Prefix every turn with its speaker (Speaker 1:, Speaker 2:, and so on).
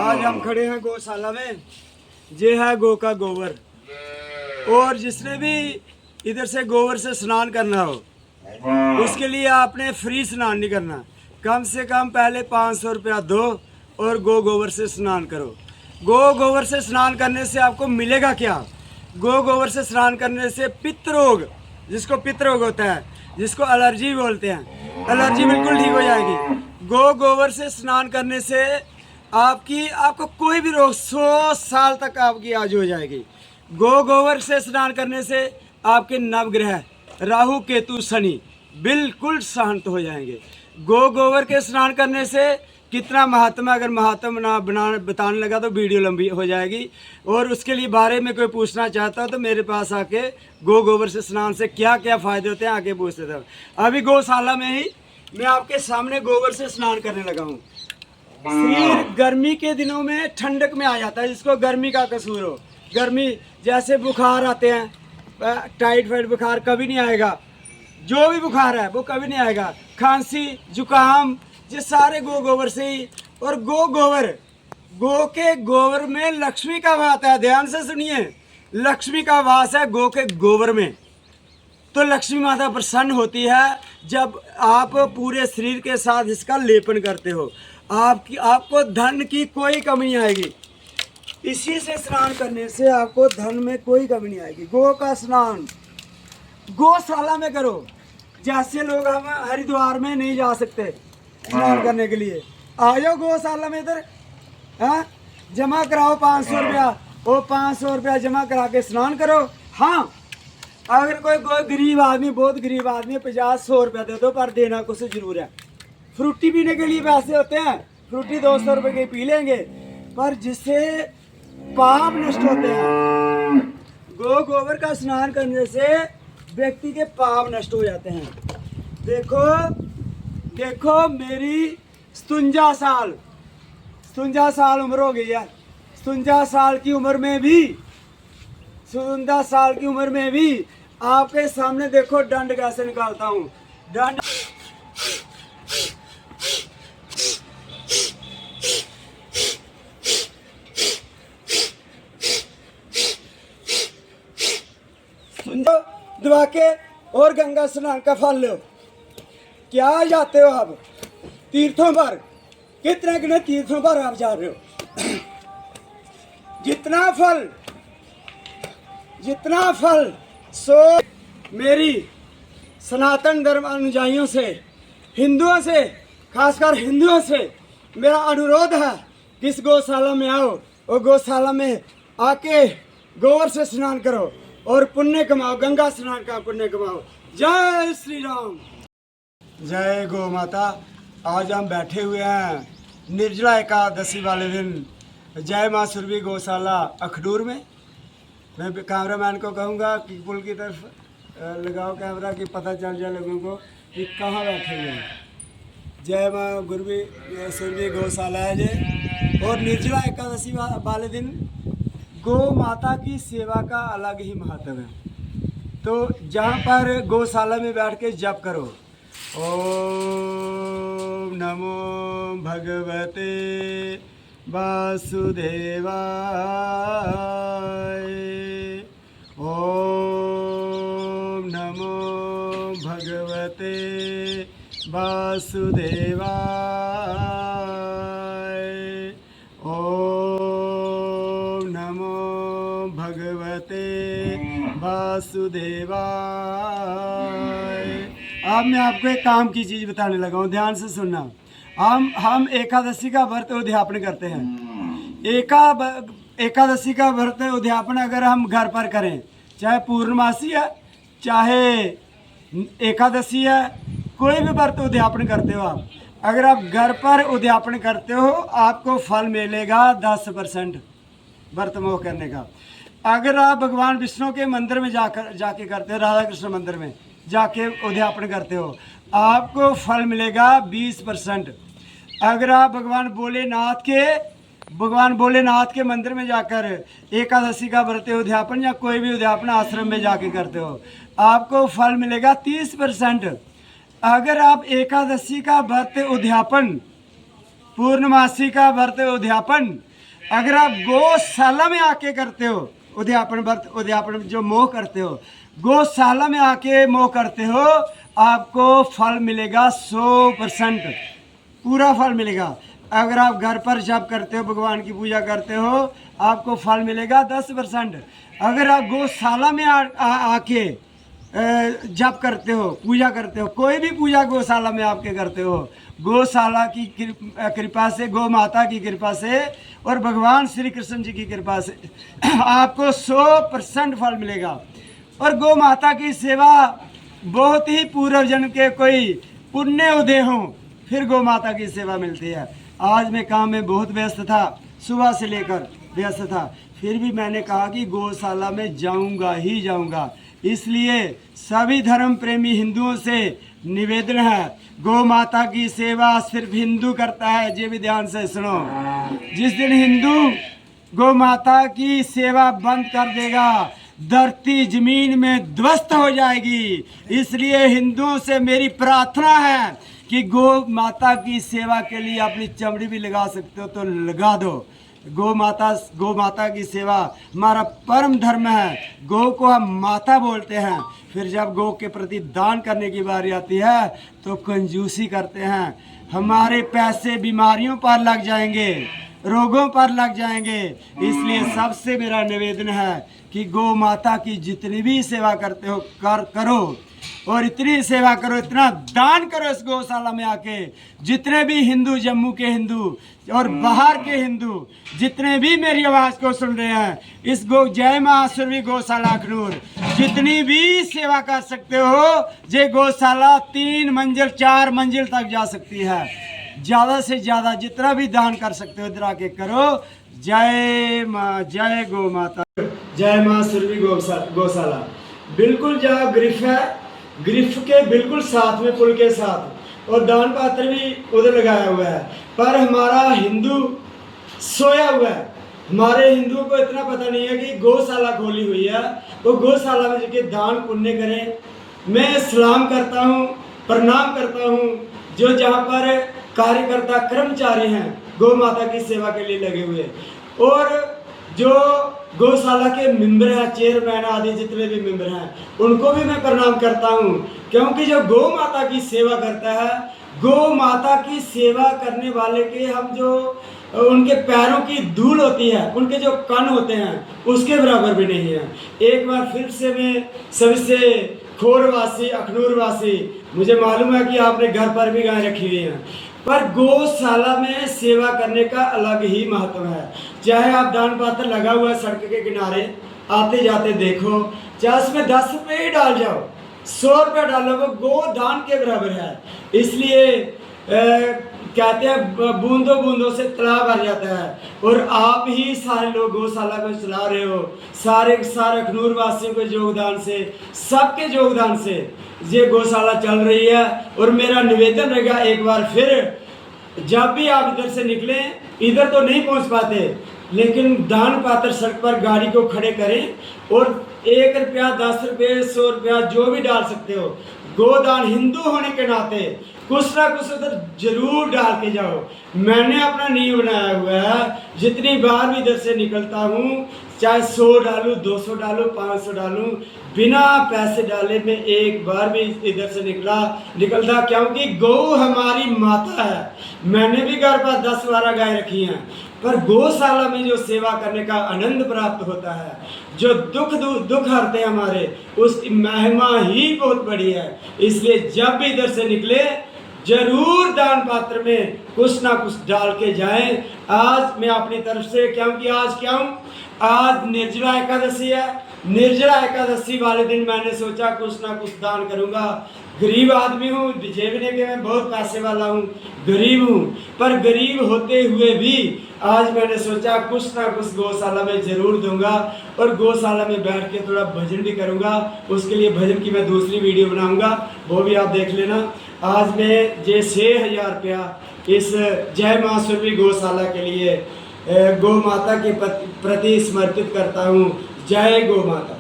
Speaker 1: आज हम खड़े हैं गौशाला में। ये है गौ का गोबर, और जिसने भी इधर से गोबर से स्नान करना हो उसके लिए आपने फ्री स्नान नहीं करना, कम से कम पहले 500 रुपया दो और गो गोबर से स्नान करो। गो गोबर से स्नान करने से आपको मिलेगा क्या? गो गोबर से स्नान करने से पित्त रोग, जिसको पित्त रोग होता है, जिसको एलर्जी बोलते हैं, एलर्जी बिल्कुल ठीक हो जाएगी। गो गोबर से स्नान करने से आपको कोई भी रोग 100 साल तक आपकी आज हो जाएगी। गो गोबर से स्नान करने से आपके नवग्रह राहु केतु शनि बिल्कुल शांत हो जाएंगे। गो गोबर के स्नान करने से कितना महात्मा, अगर महात्मा ना बताने लगा तो वीडियो लंबी हो जाएगी, और उसके लिए बारे में कोई पूछना चाहता हो तो मेरे पास आके गो गोबर से स्नान से क्या क्या फ़ायदे होते हैं आके पूछते थे। अभी गौशाला में ही मैं आपके सामने गोबर से स्नान करने लगा हूँ। शरीर गर्मी के दिनों में ठंडक में आ जाता है, जिसको गर्मी का कसूर हो, गर्मी जैसे बुखार आते हैं, टाइफाइड बुखार कभी नहीं आएगा, जो भी बुखार है वो कभी नहीं आएगा, खांसी जुकाम ये सारे गो गोबर से ही। और गो गोबर, गो के गोबर में लक्ष्मी का वास है, ध्यान से सुनिए, लक्ष्मी का वास है गो के गोबर में। तो लक्ष्मी माता प्रसन्न होती है जब आप पूरे शरीर के साथ इसका लेपन करते हो। आपको धन की कोई कमी नहीं आएगी। इसी से स्नान करने से आपको धन में कोई कमी नहीं आएगी। गो का स्नान गौशाला में करो। जैसे लोग हम हरिद्वार में नहीं जा सकते स्नान करने के लिए, आ जाओ गौशाला में इधर, जमा कराओ 500 रुपया, वो 500 रुपया जमा करा के स्नान करो। हाँ, अगर कोई गरीब आदमी, बहुत गरीब आदमी, 50-100 रुपया दे दो, पर देना कुछ जरूर है। फ्रूटी पीने के लिए पैसे होते हैं, फ्रूटी 200 रुपये की पी लेंगे, पर जिससे पाप नष्ट होते हैं। गो गोबर का स्नान करने से व्यक्ति के पाप नष्ट हो जाते हैं। देखो देखो, मेरी 57 साल उम्र हो गई है। 57 साल की उम्र में भी, 57 साल की उम्र में भी आपके सामने देखो दंड कैसे निकालता हूँ। दंड दबा के और गंगा स्नान का फल लो। क्या जाते हो आप तीर्थों पर? कितने तीर्थों पर आप जा रहे हो? जितना फल सो मेरी सनातन धर्म अनुयायियों से, हिंदुओं से, खासकर हिंदुओं से मेरा अनुरोध है कि इस गौशाला में आओ और गौशाला में आके गोबर से स्नान करो और पुण्य कमाओ, गंगा स्नान का पुण्य कमाओ। जय श्री राम, जय गौ माता। आज हम बैठे हुए हैं निर्जला एकादशी वाले दिन जय माँ सुरभि गौशाला अखडूर में। मैं कैमरामैन को कहूँगा कि पुल की तरफ लगाओ कैमरा कि पता चल जाए लोगों को कि कहाँ बैठे हुए हैं। जय माँ सुरभि गौशाला है ये, और निर्जला एकादशी वाले दिन गौ माता की सेवा का अलग ही महत्व है। तो जहाँ पर गौशाला में बैठ के जप करो, ओम नमो भगवते वासुदेवाय, ओम नमो भगवते वासुदेवाय, ओम नमो भगवते वासुदेवाय। अब मैं आपको एक काम की चीज़ बताने लगा हूँ, ध्यान से सुनना। हम एकादशी का व्रत उद्यापन करते हैं। एकादशी का व्रत उद्यापन अगर हम घर पर करें, चाहे पूर्णमासी है चाहे एकादशी है, कोई भी व्रत उद्यापन करते हो आप, अगर आप घर पर उद्यापन करते हो आपको फल मिलेगा 10% व्रत मोह करने का। अगर आप भगवान विष्णु के मंदिर में जाके करते हो, राधा कृष्ण मंदिर में जाके उद्यापन करते हो, आपको फल मिलेगा 20%। अगर आप भगवान भोलेनाथ के मंदिर में जाकर एकादशी का व्रत उद्यापन या कोई भी उद्यापन आश्रम में जाके करते हो, आपको फल मिलेगा 30%। अगर आप एकादशी का व्रत उद्यापन, पूर्णमासी का व्रत उद्यापन अगर आप गौशाला में आके करते हो उद्यापन जो मोह करते हो, गौशाला में आके मोह करते हो, आपको फल मिलेगा 100%, पूरा फल मिलेगा। अगर आप घर पर जप करते हो, भगवान की पूजा करते हो, आपको फल मिलेगा 10%। अगर आप गौशाला में आके जप करते हो, पूजा करते हो, कोई भी पूजा गौशाला में आपके करते हो, गौशाला की कृपा से, गौ माता की कृपा से और भगवान श्री कृष्ण जी की कृपा से आपको 100% फल मिलेगा। और गौ माता की सेवा बहुत ही पूर्व जन्म के कोई पुण्य उदय हो, फिर गौ माता की सेवा मिलती है। आज मैं काम में बहुत व्यस्त था, सुबह से लेकर व्यस्त था, फिर भी मैंने कहा कि गौशाला में जाऊंगा ही जाऊंगा। इसलिए सभी धर्म प्रेमी हिंदुओं से निवेदन है, गौ माता की सेवा सिर्फ हिंदू करता है। ये भी ध्यान से सुनो, जिस दिन हिंदू गौ माता की सेवा बंद कर देगा, धरती जमीन में ध्वस्त हो जाएगी। इसलिए हिंदुओं से मेरी प्रार्थना है कि गौ माता की सेवा के लिए अपनी चमड़ी भी लगा सकते हो तो लगा दो। गौ माता की सेवा हमारा परम धर्म है। गौ को हम माता बोलते हैं। फिर जब गौ के प्रति दान करने की बारी आती है तो कंजूसी करते हैं। हमारे पैसे बीमारियों पर लग जाएंगे, रोगों पर लग जाएंगे। इसलिए सबसे मेरा निवेदन है कि गौ माता की जितनी भी सेवा करते हो करो, और इतनी सेवा करो, इतना दान करो इस गौशाला में आके। जितने भी हिंदू, जम्मू के हिंदू और बाहर के हिंदू जितने भी मेरी आवाज़ को सुन रहे हैं, इस जय मां सुरभि गौशाला अखनूर जितनी भी सेवा कर सकते हो, ये गौशाला 3 मंजिल 4 मंजिल तक जा सकती है। ज़्यादा से ज़्यादा जितना भी दान कर सकते हो इधर आके करो। जय माँ, जय गौ माता, जय माँ सुरभि गौशाला। बिल्कुल जहाँ ग्रिफ है, ग्रिफ के बिल्कुल साथ में, पुल के साथ, और दान पात्र भी उधर लगाया हुआ है। पर हमारा हिंदू सोया हुआ है। हमारे हिंदुओं को इतना पता नहीं है कि गौशाला खोली हुई है, वो गौशाला में जाके दान पुण्य करें। मैं सलाम करता हूँ, प्रणाम करता हूँ जो जहाँ पर कार्यकर्ता कर्मचारी हैं गौ माता की सेवा के लिए लगे हुए, और जो गौशाला के मेंबर हैं, चेयरमैन आदि जितने भी मेंबर हैं, उनको भी मैं प्रणाम करता हूं। क्योंकि जो गौ माता की सेवा करता है, गौ माता की सेवा करने वाले के हम जो उनके पैरों की धूल होती है, उनके जो कण होते हैं, उसके बराबर भी नहीं है। एक बार फिर से मैं सबसे खोड़वासी, अखनूरवासी, मुझे मालूम है कि आपने घर पर भी गाय रखी हुई है, पर गौशाला में सेवा करने का अलग ही महत्व है। चाहे आप दान पात्र लगा हुआ है सड़क के किनारे, आते जाते देखो, चाहे उसमें 10 रुपये ही डाल जाओ, 100 रुपये डालो, वो गोदान के बराबर है। इसलिए कहते हैं बूंदों बूंदों से तालाब भर जाता है, और आप ही सारे लोग गौशाला को चला रहे हो। सारे अखनूर वासियों के योगदान से, सबके योगदान से ये गौशाला चल रही है। और मेरा निवेदन रहेगा, एक बार फिर जब भी आप इधर से निकलें, इधर तो नहीं पहुंच पाते, लेकिन दान पात्र सड़क पर गाड़ी को खड़े करें और 1 रुपया, 10 रुपये, 100 रुपया जो भी डाल सकते हो, गोदान हिंदू होने के नाते कुछ ना कुछ उधर जरूर डाल के जाओ। मैंने अपना नियम बनाया हुआ है, जितनी बार भी इधर से निकलता हूँ, चाहे 100 डालूँ, 200 डालूँ, 500 डालूँ, बिना पैसे डाले मैं एक बार भी इधर से निकलता, क्योंकि गौ हमारी माता है। मैंने भी घर पर 10-12 गाय रखी हैं, पर गौशाला में जो सेवा करने का आनंद प्राप्त होता है, जो दुख हरते हैं हमारे, उसकी महिमा ही बहुत बड़ी है। इसलिए जब भी इधर से निकले, जरूर दान पात्र में कुछ ना कुछ डाल के जाएं। आज मैं अपनी तरफ से, क्योंकि आज निर्जला एकादशी है, निर्जला एकादशी वाले दिन मैंने सोचा कुछ ना कुछ दान करूंगा। गरीब आदमी हूँ, जेबने के मैं बहुत पैसे वाला हूँ, गरीब हूँ, पर गरीब होते हुए भी आज मैंने सोचा कुछ ना कुछ गौशाला में ज़रूर दूंगा, और गौशाला में बैठ के थोड़ा भजन भी करूंगा। उसके लिए भजन की मैं दूसरी वीडियो बनाऊंगा, वो भी आप देख लेना। आज मैं ये 6000 रुपया इस जय मां सुरभि गौशाला के लिए गौ माता के प्रति समर्पित करता हूँ। जय गौ माता।